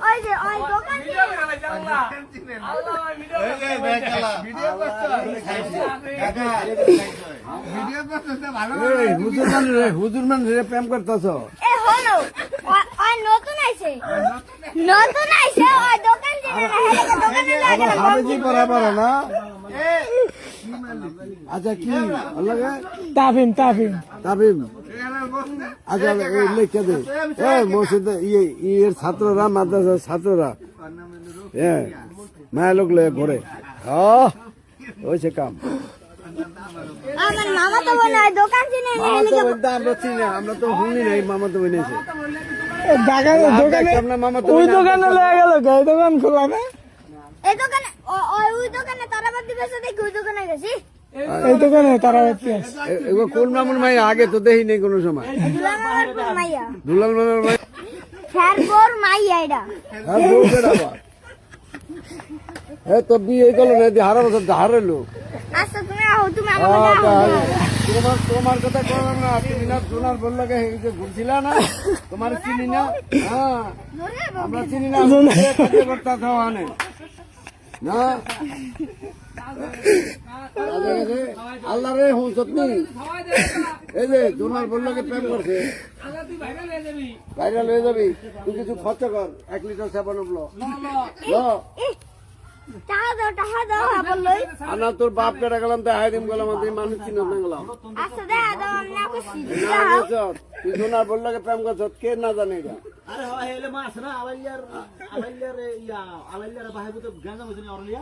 ওই যে ওই দোকান হুজুর মান প্রেম করতেছ এ হলো ওই নতুন আইছে ওই দোকান হাবেজি পড়া পারে না। আচ্ছা কি লাগে তাফিম তাফিম তাবিম। আচ্ছা লিখে দে মসজিদে ইয়ের ছাত্ররা মাদ্রাসার ছাত্ররা হ্যাঁ মায়া লোক ঘরে হয়েছে কাম। আমার মামা তো বলে দোকান চিনে আমরা চিনি না, আমরা তো শুনি নাই মামা তো বলেছে মামা তো ওই দোকানে লেগে গেল এই দোকান খোলা না এই দোকানে ওই দোকানে তারাবাদ দিবসে দেখি ওই দোকানে গেছি এই দোকানে তারা এগুলো কোন মামুন মাই আগে তো দেখি নেই কোনো সময়। দুলাল মাইয়া দুলাল মামার মাই ফেরবোর মাইয়া এটা আর বউদের আবার তো বিয়ে গেল না হারা বছর হারালো। আচ্ছা তুমি আও তুমি আমার তোমার কথা করলাম না, তুমি না সোনার বললো ঘুরছিল না, তোমার চিনি না। হ্যাঁ আমরা চিনি না না আল্লাহ রে হুন সত্যি এই যে সোনার বললো প্রেম করছে ভাইরাল হয়ে যাবি। তুই কিছু খরচ কর 1 লিটার সাবান টাহা দাও আবার লই আনা তোর বাপ কেটে গেলাম তাই হাই দিম গেলাম মানুষ চিনত না গেলাম। আচ্ছা দেখা দাও আমি না করছি তুই সোনার বললো প্রেম করছ কে না জানে এটা। আরে হয় হেলে মাছ না আলাইয়ার ইয়া আলাইয়ার বাহিবতে গাঁজা মজনি অরলিয়া